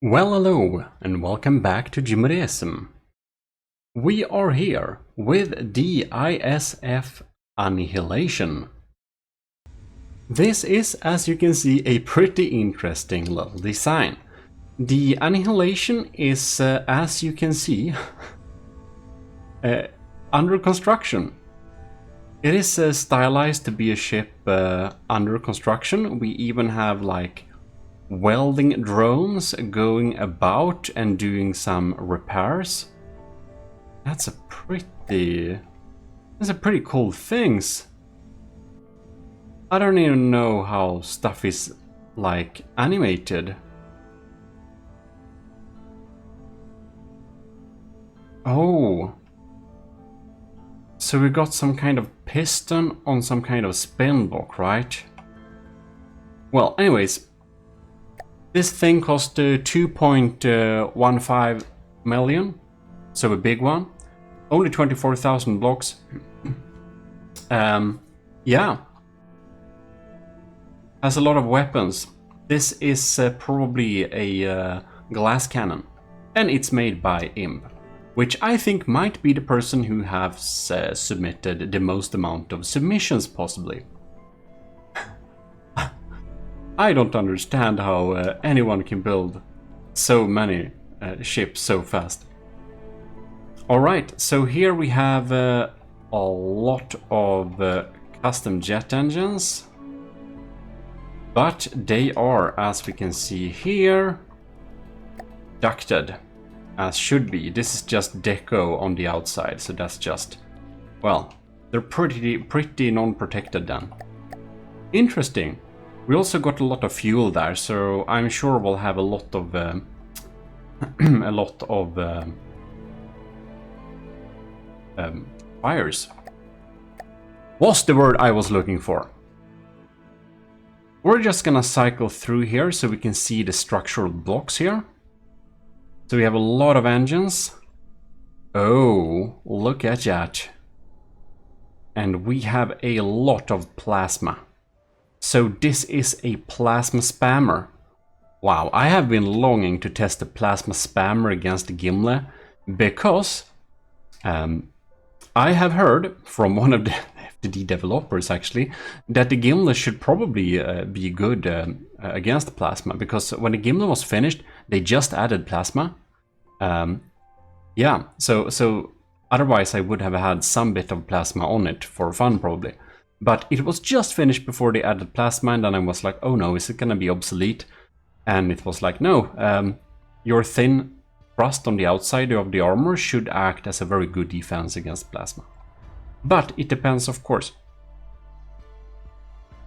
Well, hello, and welcome back to Gmodism. We are here with the ISF Annihilation. This is, as you can see, a pretty interesting little design. The Annihilation is, as you can see, under construction. It is stylized to be a ship under construction. We even have like welding drones going about and doing some repairs. That's a pretty cool things. I don't even know how stuff is like animated. Oh, so we got some kind of piston on some kind of spin block, right? Well, anyways, this thing cost 2.15 million, so a big one. Only 24,000 blocks. Yeah. Has a lot of weapons. This is probably a glass cannon. And it's made by Imp, which I think might be the person who has submitted the most amount of submissions, possibly. I don't understand how anyone can build so many ships so fast. Alright, so here we have a lot of custom jet engines. But they are, as we can see here, ducted, as should be. This is just deco on the outside, so that's just, well, they're pretty non-protected then. Interesting. We also got a lot of fuel there, so I'm sure we'll have a lot of fires. Was the word I was looking for. We're just gonna cycle through here so we can see the structural blocks here. So we have a lot of engines. Oh, look at that. And we have a lot of plasma. So this is a plasma spammer. Wow, I have been longing to test the plasma spammer against the Gimle because I have heard from one of the developers actually that the Gimle should probably be good against plasma, because when the Gimle was finished they just added plasma. Yeah, so otherwise I would have had some bit of plasma on it for fun probably. But it was just finished before they added plasma, and then I was like, oh no, is it gonna be obsolete? And it was like, no, your thin crust on the outside of the armor should act as a very good defense against plasma. But it depends, of course.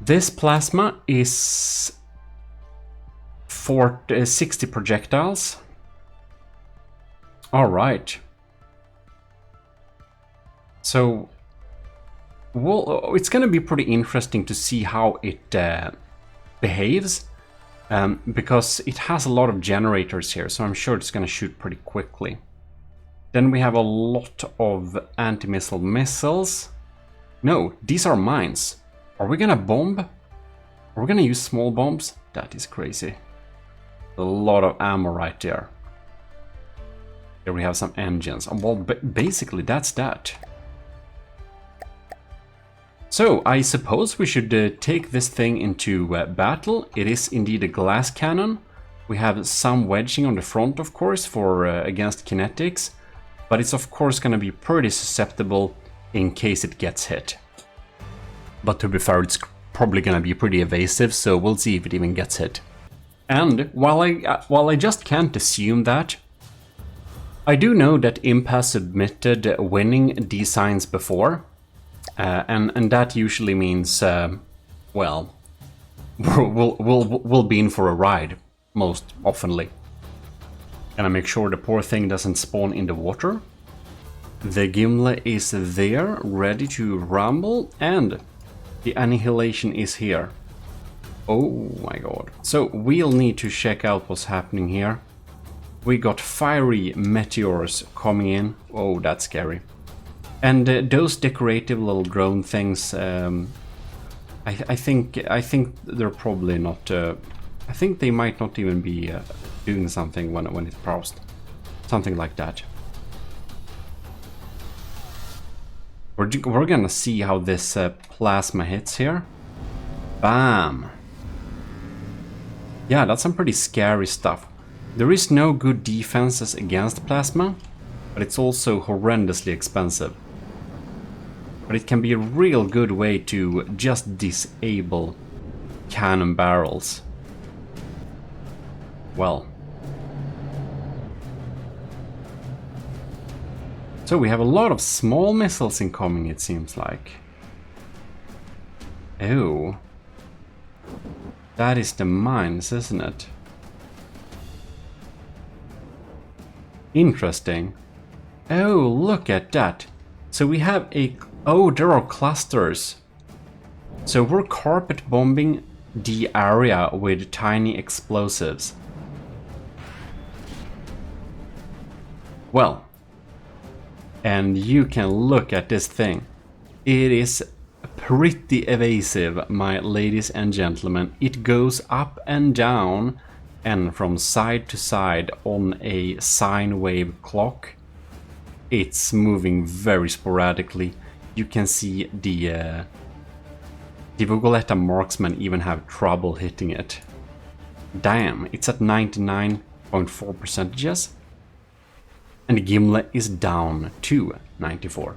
This plasma is for 60 projectiles. Alright. So, well, it's going to be pretty interesting to see how it behaves, because it has a lot of generators here, so I'm sure it's going to shoot pretty quickly. Then we have a lot of anti-missile missiles. No, these are mines. Are we going to bomb? Are we going to use small bombs? That is crazy. A lot of ammo right there. Here we have some engines. Well, basically that's that. So, I suppose we should take this thing into battle. It is indeed a glass cannon. We have some wedging on the front, of course, for against kinetics. But it's of course going to be pretty susceptible in case it gets hit. But to be fair, it's probably going to be pretty evasive, so we'll see if it even gets hit. And while I just can't assume that, I do know that Imp has submitted winning designs before. And that usually means, well, we'll be in for a ride, most oftenly. Gonna make sure the poor thing doesn't spawn in the water. The Gimle is there, ready to rumble, and the Annihilation is here. Oh my god. So we'll need to check out what's happening here. We got fiery meteors coming in. Oh, that's scary. And those decorative little drone things, I think they're probably not. I think they might not even be doing something when it paused. Something like that. We're gonna see how this plasma hits here. Bam! Yeah, that's some pretty scary stuff. There is no good defenses against plasma, but it's also horrendously expensive. But it can be a real good way to just disable cannon barrels. Well. So we have a lot of small missiles incoming, it seems like. Oh. That is the mines, isn't it? Interesting. Oh, look at that. So we have a... Oh, there are clusters. So we're carpet bombing the area with tiny explosives. Well. And you can look at this thing. It is pretty evasive, my ladies and gentlemen. It goes up and down and from side to side on a sine wave clock. It's moving very sporadically. You can see the Vugoletta marksmen even have trouble hitting it. Damn, it's at 99.4%. And the Gimle is down to 94.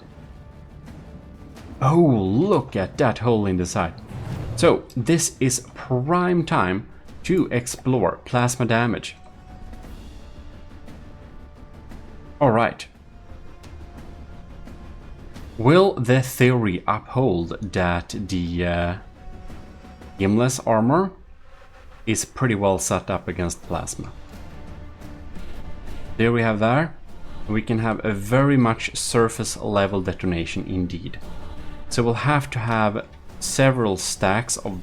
Oh, look at that hole in the side. So, this is prime time to explore plasma damage. Alright. Will the theory uphold that the Gimle's armor is pretty well set up against plasma? There we have there. We can have a very much surface level detonation indeed. So we'll have to have several stacks of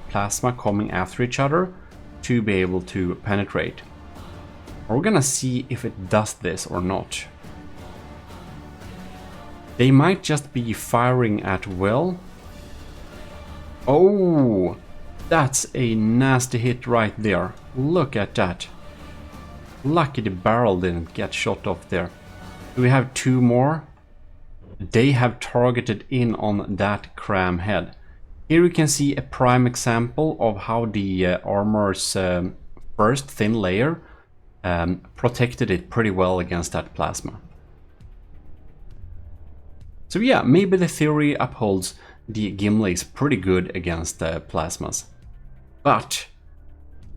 plasma coming after each other to be able to penetrate. We're gonna see if it does this or not. They might just be firing at will. Oh, that's a nasty hit right there. Look at that. Lucky the barrel didn't get shot off there. Do we have two more? They have targeted in on that cram head. Here we can see a prime example of how the armor's first thin layer protected it pretty well against that plasma. So yeah, maybe the theory upholds. The Gimle is pretty good against plasmas. But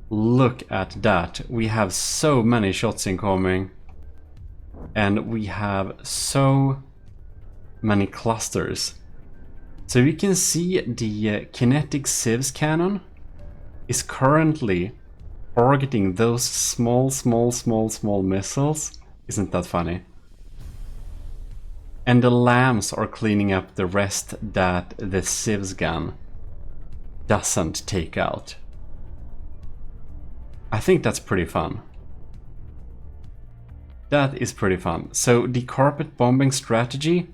look at that. We have so many shots incoming. And we have so many clusters. So you can see the kinetic sieves cannon is currently targeting those small missiles. Isn't that funny? And the lambs are cleaning up the rest that the sieves gun doesn't take out. I think that's pretty fun. That is pretty fun. So the carpet bombing strategy,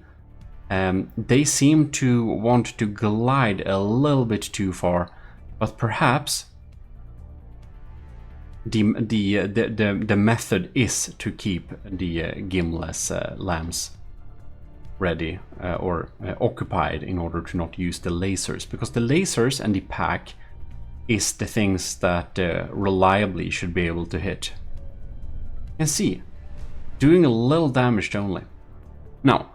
they seem to want to glide a little bit too far, but perhaps the method is to keep the Gimle's lambs ready or occupied in order to not use the lasers, because the lasers and the pack is the things that reliably should be able to hit. You can see, doing a little damage only. Now,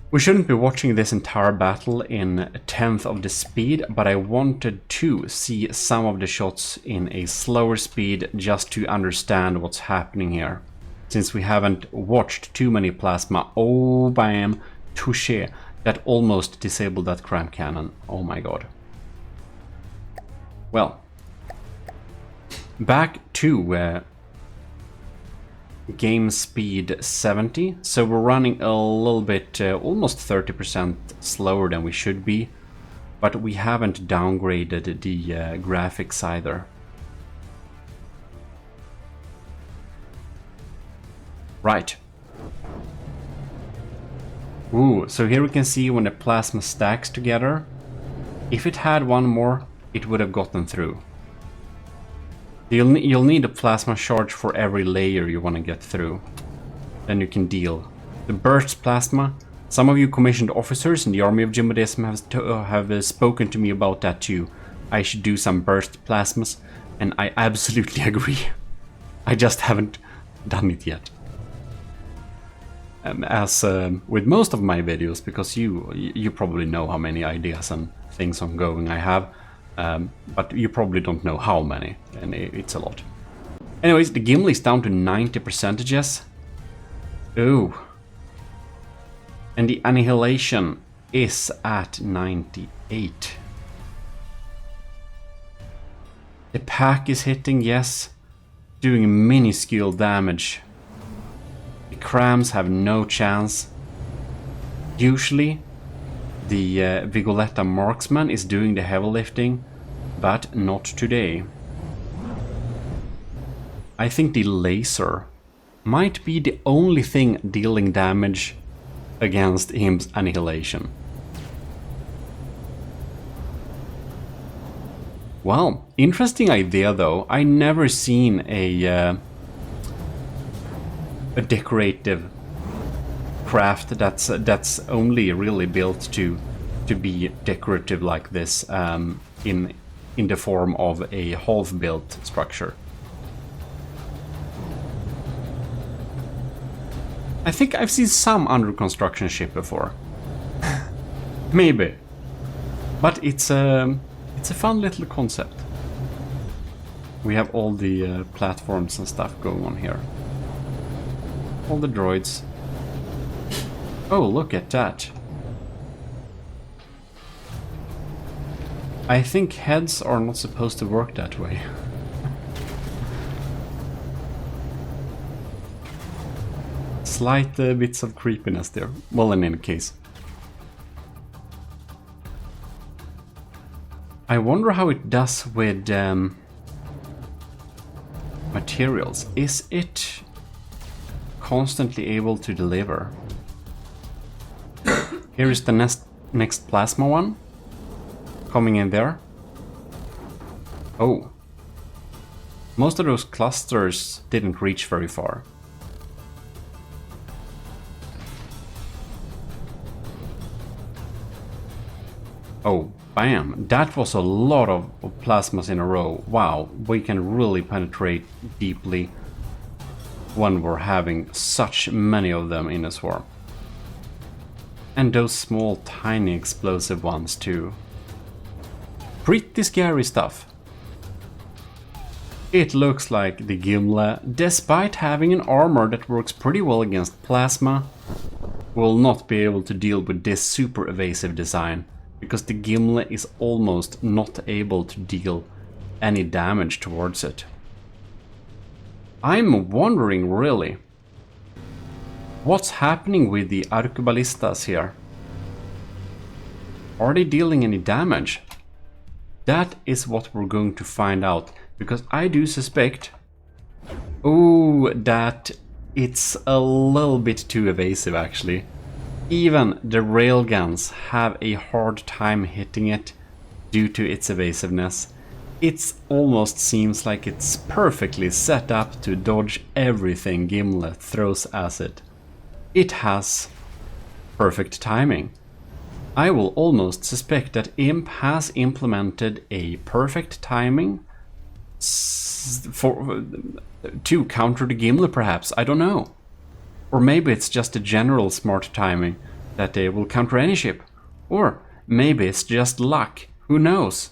we shouldn't be watching this entire battle in a tenth of the speed, but I wanted to see some of the shots in a slower speed just to understand what's happening here. Since we haven't watched too many plasma. Oh, bam, touche. That almost disabled that cram cannon. Oh my god. Well, back to game speed 70. So we're running a little bit, almost 30% slower than we should be. But we haven't downgraded the graphics either. Right. Ooh, so here we can see when the plasma stacks together. If it had one more, it would have gotten through. You'll need a plasma charge for every layer you want to get through. Then you can deal. The burst plasma. Some of you commissioned officers in the army of Gmodism have spoken to me about that too. I should do some burst plasmas, and I absolutely agree. I just haven't done it yet. As with most of my videos, because you probably know how many ideas and things ongoing I have. But you probably don't know how many, and it's a lot. Anyways, the Gimle is down to 90%. Ooh. And the Annihilation is at 98. The pack is hitting, yes, doing minuscule damage. The crams have no chance. Usually, the Vigoletta marksman is doing the heavy lifting, but not today. I think the laser might be the only thing dealing damage against him's Annihilation. Well, interesting idea though. I never seen a decorative craft that's only really built to be decorative like this, in the form of a half-built structure. I think I've seen some under construction ship before. Maybe. But it's a fun little concept. We have all the platforms and stuff going on here. All the droids. Oh, look at that. I think heads are not supposed to work that way. Slight bits of creepiness there. Well, in any case. I wonder how it does with materials. Is it constantly able to deliver? Here is the next plasma one. Coming in there. Oh. Most of those clusters didn't reach very far. Oh, bam. That was a lot of plasmas in a row. Wow, we can really penetrate deeply when we're having such many of them in a swarm. And those small, tiny explosive ones too. Pretty scary stuff. It looks like the Gimle, despite having an armor that works pretty well against plasma, will not be able to deal with this super evasive design, because the Gimle is almost not able to deal any damage towards it. I'm wondering really, what's happening with the arqueballistas here? Are they dealing any damage? That is what we're going to find out, because I do suspect, that it's a little bit too evasive actually. Even the railguns have a hard time hitting it due to its evasiveness. It almost seems like it's perfectly set up to dodge everything Gimle throws at it. It has perfect timing. I will almost suspect that Imp has implemented a perfect timing to counter the Gimle perhaps, I don't know. Or maybe it's just a general smart timing that they will counter any ship. Or maybe it's just luck, who knows?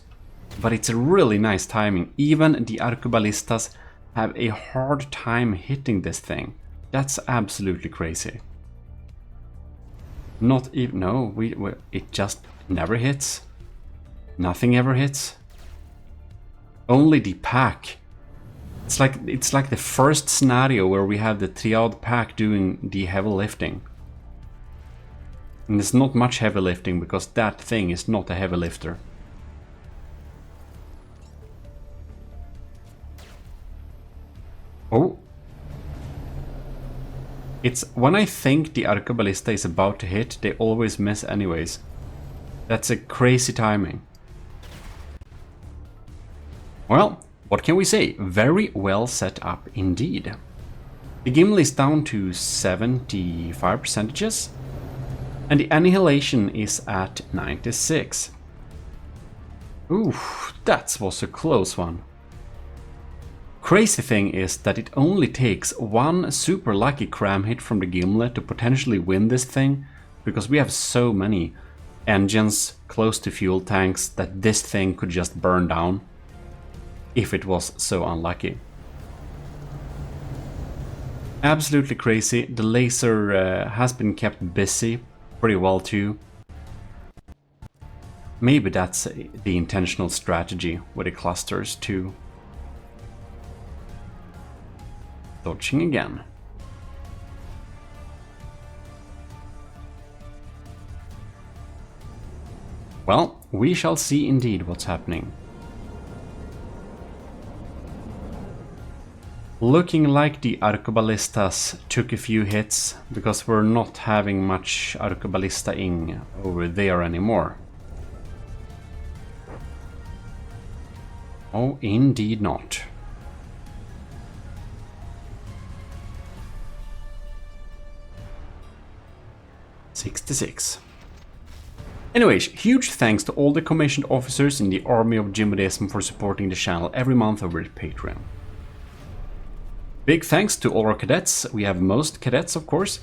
But it's a really nice timing. Even the arqueballistas have a hard time hitting this thing. That's absolutely crazy. Not even, no, it just never hits. Nothing ever hits. Only the pack. It's like the first scenario where we have the triad pack doing the heavy lifting. And it's not much heavy lifting because that thing is not a heavy lifter. Oh. It's when I think the arqueballista is about to hit, they always miss anyways. That's a crazy timing. Well, What can we say? Very well set up indeed. The Gimle is down to 75%, and the Annihilation is at 96. Ooh, that was a close one. Crazy thing is that it only takes one super lucky cram hit from the Gimle to potentially win this thing, because we have so many engines close to fuel tanks that this thing could just burn down if it was so unlucky. Absolutely crazy. The laser has been kept busy pretty well too. Maybe that's the intentional strategy with the clusters too. Dodging again. Well, we shall see indeed what's happening. Looking like the arqueballistas took a few hits, because we're not having much arqueballista-ing over there anymore. Oh, indeed not. $66. Anyways, huge thanks to all the commissioned officers in the army of Gmodism for supporting the channel every month over at Patreon. Big thanks to all our cadets. We have most cadets, of course,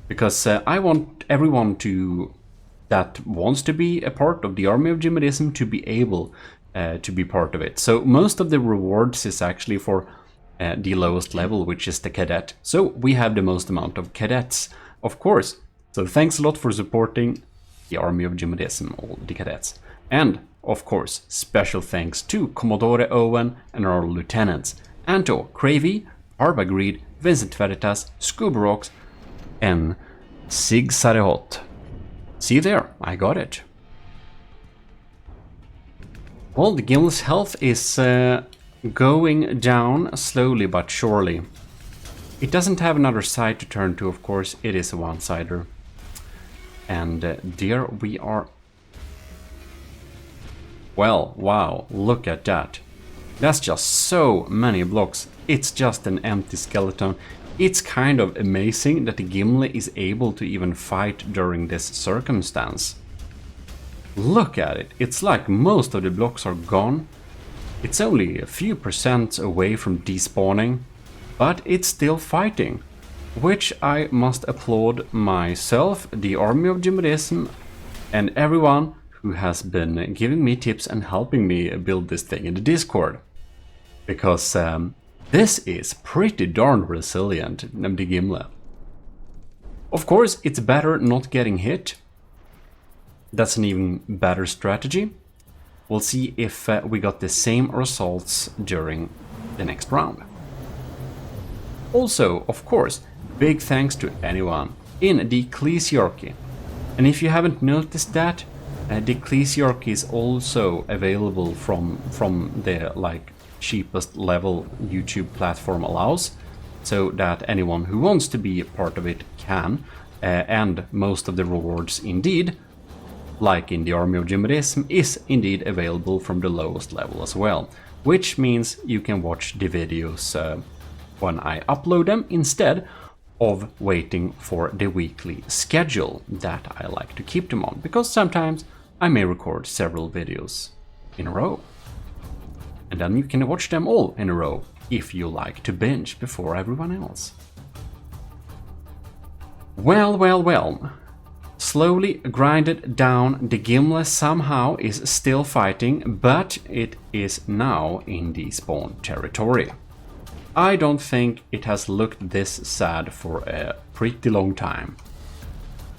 because I want everyone that wants to be a part of the army of Gmodism to be able to be part of it. So most of the rewards is actually for the lowest level, which is the cadet. So we have the most amount of cadets, of course. So thanks a lot for supporting the army of Gmodism, all the cadets. And, of course, special thanks to Commodore Owen and our lieutenants, Anto, Cravey, Arbagreed, Vincent Veritas, Scubarox, and Sig Sarehot. See there, I got it. Well, the Gimle's health is going down slowly but surely. It doesn't have another side to turn to, of course, it is a one-sider. And there we are. Well, wow, look at that. That's just so many blocks. It's just an empty skeleton. It's kind of amazing that the Gimle is able to even fight during this circumstance. Look at it. It's like most of the blocks are gone. It's only a few % away from despawning, but it's still fighting. Which I must applaud myself, the army of Gmodism, and everyone who has been giving me tips and helping me build this thing in the Discord. Because this is pretty darn resilient, the Gimle. Of course, it's better not getting hit. That's an even better strategy. We'll see if we got the same results during the next round. Also, of course, big thanks to anyone in the ecclesiarchy. And if you haven't noticed that, the ecclesiarchy is also available from the cheapest level YouTube platform allows, so that anyone who wants to be a part of it can, and most of the rewards indeed, like in the army of Gmodism, is indeed available from the lowest level as well, which means you can watch the videos when I upload them instead of waiting for the weekly schedule that I like to keep them on, because sometimes I may record several videos in a row. And then you can watch them all in a row if you like to binge before everyone else. Well, well, well. Slowly grinded down, the Gimle somehow is still fighting, but it is now in the spawn territory. I don't think it has looked this sad for a pretty long time.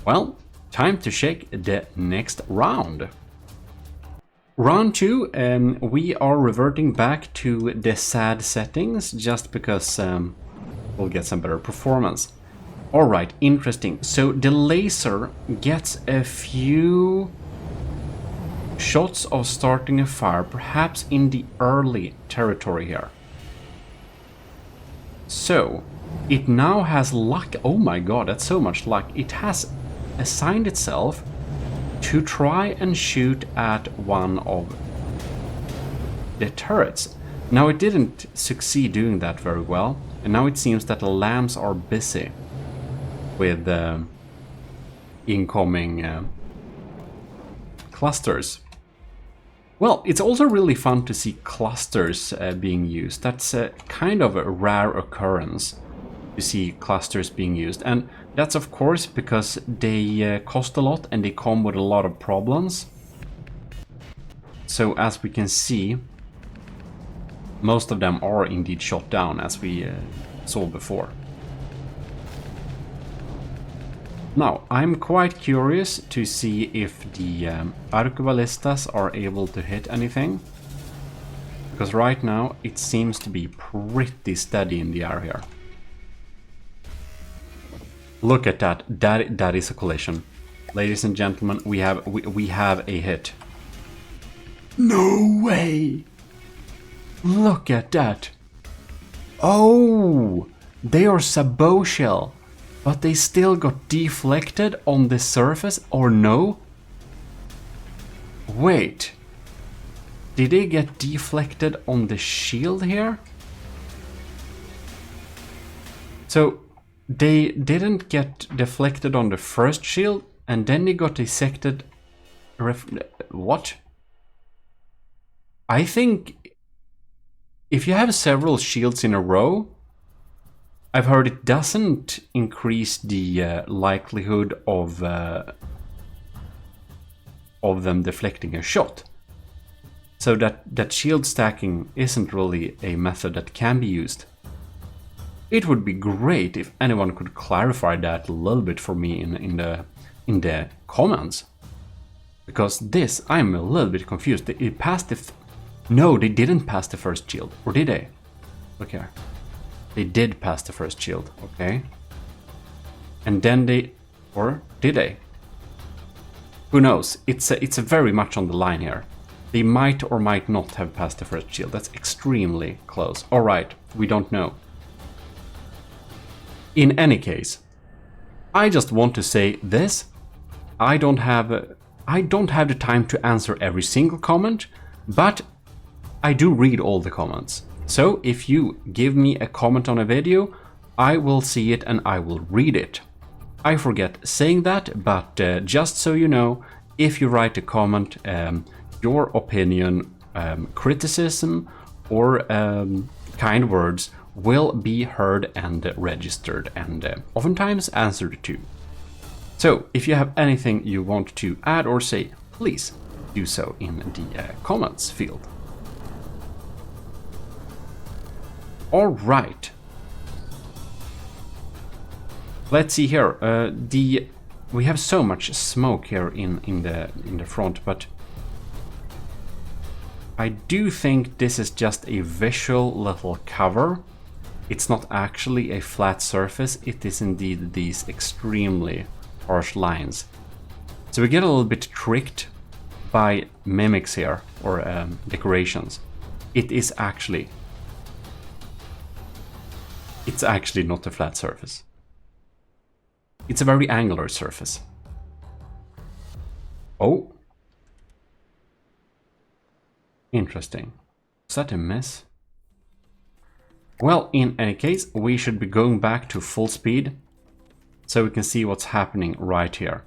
Well, time to check the next round. Round 2, we are reverting back to the sad settings, just because we'll get some better performance. Alright, interesting. So the laser gets a few shots of starting a fire, perhaps in the early territory here. So, it now has luck. Oh my god, that's so much luck. It has assigned itself to try and shoot at one of the turrets. Now it didn't succeed doing that very well, and now it seems that the lamps are busy with incoming clusters. Well, it's also really fun to see clusters being used. That's kind of a rare occurrence to see clusters being used, and that's of course because they cost a lot and they come with a lot of problems. So as we can see, most of them are indeed shot down, as we saw before. Now, I'm quite curious to see if the arqueballistas are able to hit anything, because right now it seems to be pretty steady in the air here. Look at that. That is a collision. Ladies and gentlemen, we have a hit. No way! Look at that. Oh, they are sabot shell, but they still got deflected on the surface, or no? Wait, did they get deflected on the shield here? So they didn't get deflected on the first shield, and then they got dissected. What? I think if you have several shields in a row, I've heard it doesn't increase the likelihood of them deflecting a shot. So that shield stacking isn't really a method that can be used. It would be great if anyone could clarify that a little bit for me in the comments, because this, I'm a little bit confused. It passed the no, they didn't pass the first shield, or did they? Look here. They did pass the first shield, okay. And then they, or did they? Who knows? It's a very much on the line here. They might or might not have passed the first shield. That's extremely close. All right, we don't know. In any case, I just want to say this. I don't have the time to answer every single comment, but I do read all the comments. So if you give me a comment on a video, I will see it and I will read it. I forget saying that, but just so you know, if you write a comment, your opinion, criticism, or kind words will be heard and registered and oftentimes answered to. So if you have anything you want to add or say, please do so in the comments field. All right. Let's see here. We have so much smoke here in the front, but I do think this is just a visual little cover. It's not actually a flat surface. It is indeed these extremely harsh lines. So we get a little bit tricked by mimics here, or decorations. It's actually not a flat surface. It's a very angular surface. Oh. Interesting. Is that a mess? Well, in any case, we should be going back to full speed so we can see what's happening right here.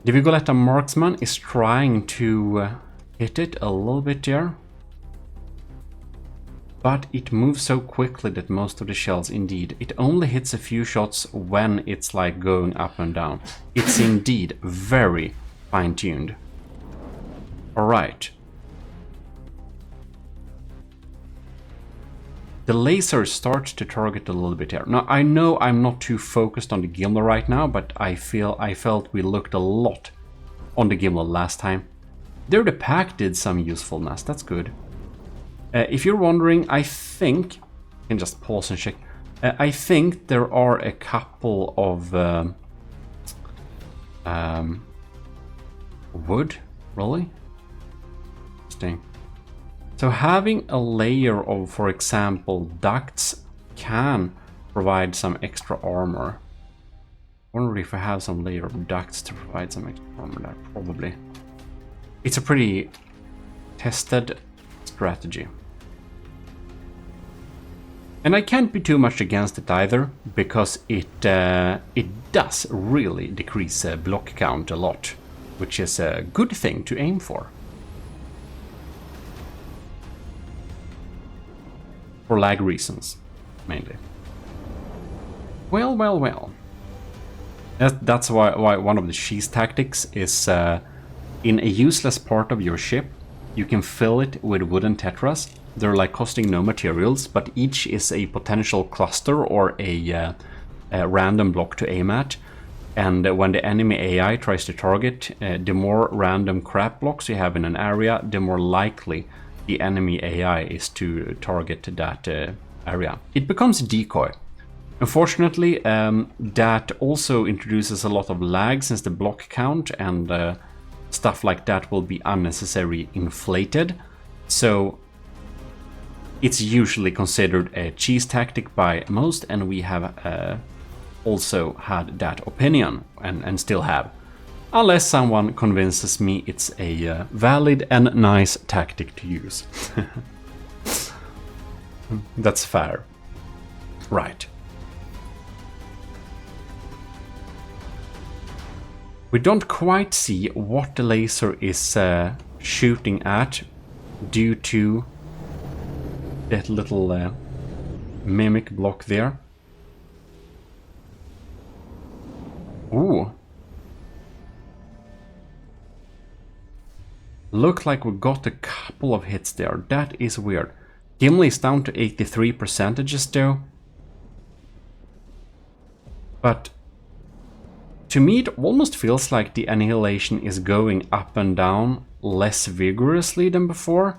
The Vigoletta marksman is trying to hit it a little bit there. But it moves so quickly that most of the shells, indeed, it only hits a few shots when it's like going up and down. It's indeed very fine-tuned. Alright. The laser starts to target a little bit here. Now, I know I'm not too focused on the Gimle right now, but I felt we looked a lot on the Gimle last time. There the pack did some usefulness, that's good. If you're wondering, I think, I can just pause and check. I think there are a couple of wood, really? Interesting. So having a layer of, for example, ducts can provide some extra armor. I wonder if I have some layer of ducts to provide some extra armor there, probably. It's a pretty tested strategy. And I can't be too much against it either, because it does really decrease block count a lot, which is a good thing to aim for. For lag reasons, mainly. Well, well, well. That's why one of the cheese tactics is in a useless part of your ship, you can fill it with wooden tetras. They're like costing no materials, but each is a potential cluster or a random block to aim at. And when the enemy AI tries to target, the more random crap blocks you have in an area, the more likely the enemy AI is to target that area. It becomes a decoy. Unfortunately, that also introduces a lot of lag, since the block count and stuff like that will be unnecessarily inflated. So it's usually considered a cheese tactic by most, and we have also had that opinion, and still have. Unless someone convinces me it's a valid and nice tactic to use. That's fair. Right. We don't quite see what the laser is shooting at due to that little mimic block there. Ooh. Look like we got a couple of hits there. That is weird. Gimle is down to 83% though. But to me, it almost feels like the Annihilation is going up and down less vigorously than before,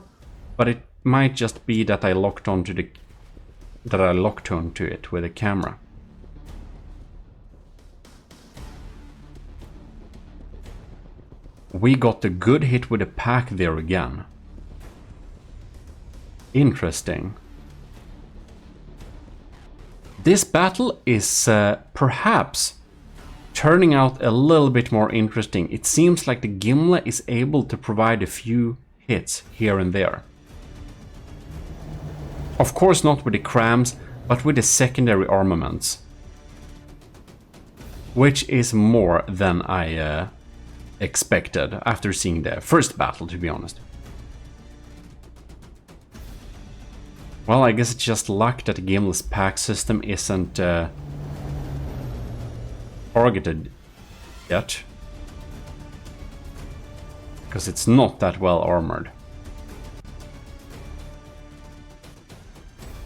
but it might just be that I locked onto it with a camera. We got a good hit with a pack there again. Interesting. This battle is perhaps turning out a little bit more interesting. It seems like the Gimle is able to provide a few hits here and there. Of course not with the crams, but with the secondary armaments. Which is more than I expected after seeing the first battle, to be honest. Well, I guess it's just luck that Gimle's pack system isn't targeted yet, because it's not that well armored.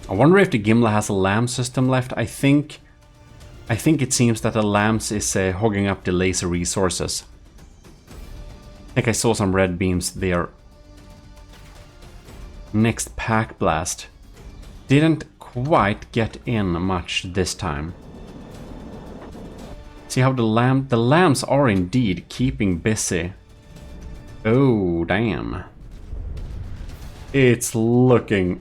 I wonder if the Gimle has a LAM system left. I think it seems that the LAMS is hogging up the laser resources. I think I saw some red beams there. Next pack blast. Didn't quite get in much this time. See how the lambs are indeed keeping busy. Oh, damn. It's looking...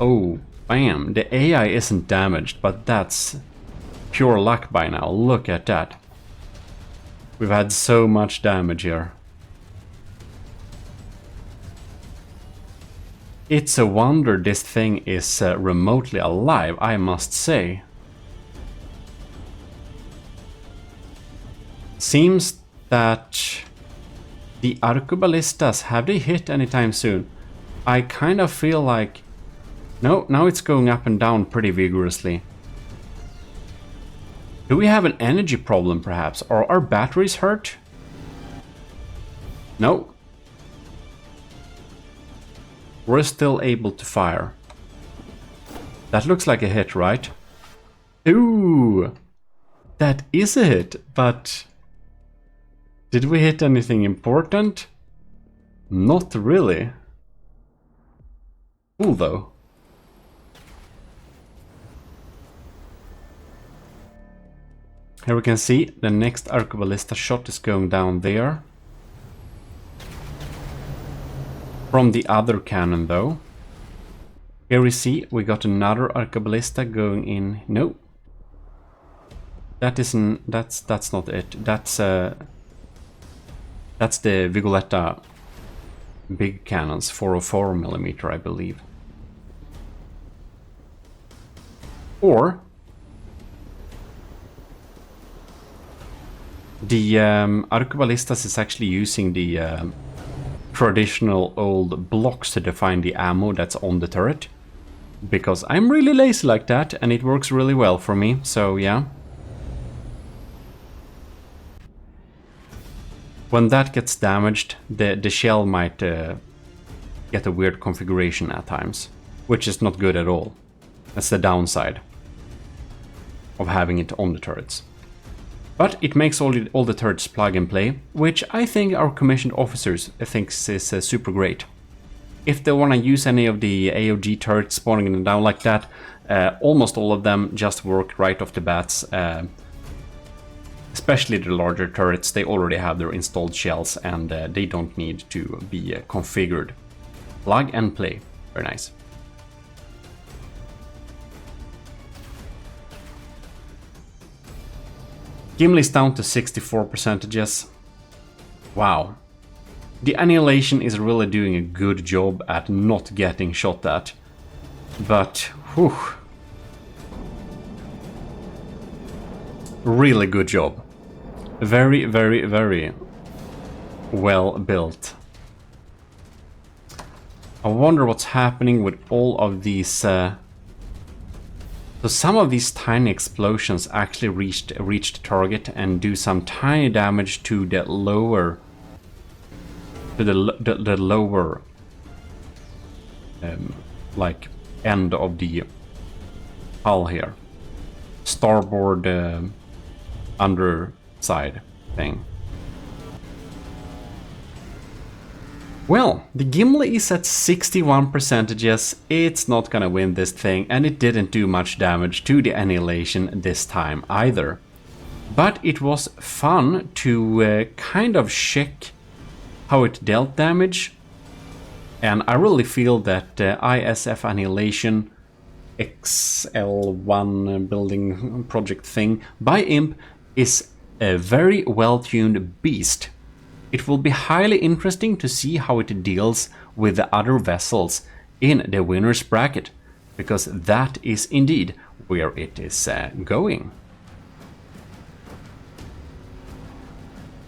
Oh, bam. The AI isn't damaged, but that's pure luck by now. Look at that. We've had so much damage here. It's a wonder this thing is remotely alive, I must say. Seems that the arqueballistas, have they hit anytime soon? I kind of feel like... No, now it's going up and down pretty vigorously. Do we have an energy problem perhaps? Are our batteries hurt? No. We're still able to fire. That looks like a hit, right? Ooh! That is a hit, but... Did we hit anything important? Not really. Cool though. Here we can see the next arqueballista shot is going down there. From the other cannon though. Here we see we got another arqueballista going in. No. That isn't... That's not it. That's the Vigoletta big cannons, 404mm, I believe. Or the Arquebalistas is actually using the traditional old blocks to define the ammo that's on the turret. Because I'm really lazy like that, and it works really well for me, so yeah. When that gets damaged, the shell might get a weird configuration at times, which is not good at all. That's the downside of having it on the turrets. But it makes all the turrets plug and play, which I think our commissioned officers thinks is super great. If they want to use any of the AOG turrets spawning them down like that, almost all of them just work right off the bats. Especially the larger turrets, they already have their installed shells and they don't need to be configured. Plug and play. Very nice. Gimle is down to 64%. Wow. The Annihilation is really doing a good job at not getting shot at. But, whew. Really good job. Very, very, very well built. I wonder what's happening with all of these... So some of these tiny explosions actually reach target and do some tiny damage to the lower... the lower... like, end of the hull here. Starboard... underside thing. Well, the Gimle is at 61%. It's not gonna win this thing, and it didn't do much damage to the Annihilation this time either. But it was fun to kind of check how it dealt damage, and I really feel that ISF Annihilation XL1 building project thing by Imp is a very well-tuned beast. It will be highly interesting to see how it deals with the other vessels in the winner's bracket, because that is indeed where it is going.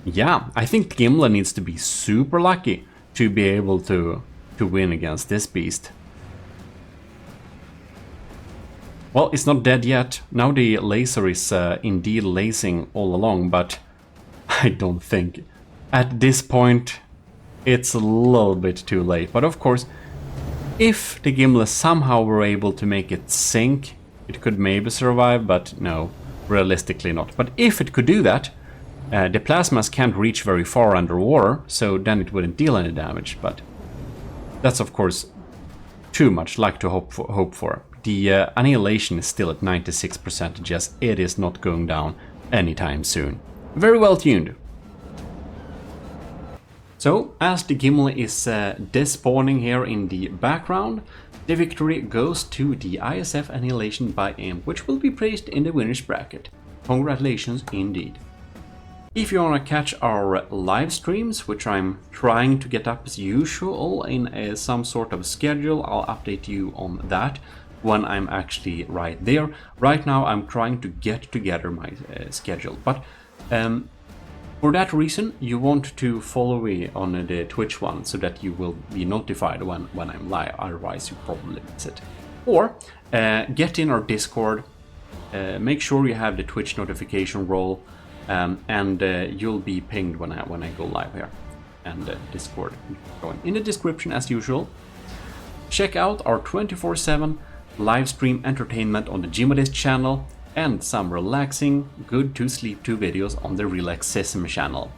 Yeah, I think Gimle needs to be super lucky to be able to win against this beast. Well, it's not dead yet. Now the laser is indeed lasing all along, but I don't think at this point it's a little bit too late. But of course, if the Gimle somehow were able to make it sink, it could maybe survive, but no, realistically not. But if it could do that, the plasmas can't reach very far underwater, so then it wouldn't deal any damage. But that's of course too much luck to hope for. The Annihilation is still at 96%. Yes, it is not going down anytime soon. Very well tuned. So, as the Gimle is despawning here in the background, the victory goes to the ISF Annihilation by Imp, which will be placed in the winner's bracket. Congratulations indeed. If you want to catch our live streams, which I'm trying to get up as usual in some sort of schedule, I'll update you on that when I'm actually right there. Right now I'm trying to get together my schedule, but for that reason you want to follow me on the Twitch one so that you will be notified when I'm live, otherwise you probably miss it. Or get in our Discord, make sure you have the Twitch notification roll, and you'll be pinged when I go live here. And Discord going in the description as usual. Check out our 24/7 live stream entertainment on the Gmodism channel and some relaxing, good to sleep to videos on the Relaxism channel.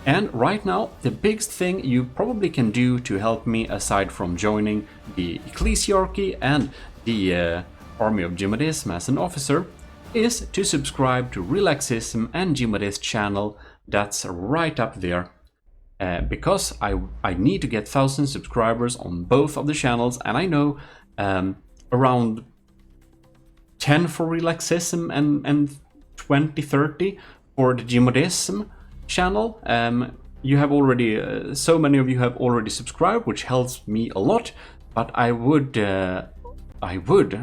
And right now, the biggest thing you probably can do to help me, aside from joining the Ecclesiarchy and the Army of Gmodism as an officer, is to subscribe to Relaxism and Gmodism channel. That's right up there. Because I need to get 1,000 subscribers on both of the channels, and I know around 10 for Relaxism and 20-30 for the Gmodism channel. you have already, so many of you have already subscribed, which helps me a lot. But I would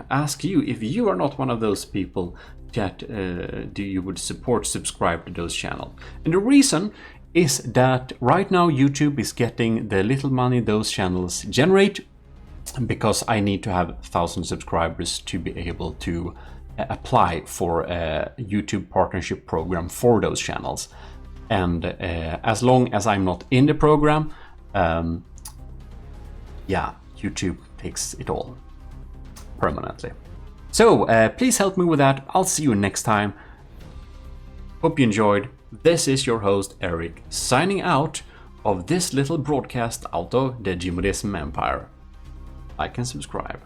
ask you, if you are not one of those people, that you would subscribe to those channels. And the reason is that right now YouTube is getting the little money those channels generate, because I need to have 1,000 subscribers to be able to apply for a YouTube partnership program for those channels. And as long as I'm not in the program, yeah, YouTube takes it all permanently. So please help me with that. I'll see you next time. Hope you enjoyed. This is your host Eric, signing out of this little broadcast out of the Gmodism Empire. Like and subscribe.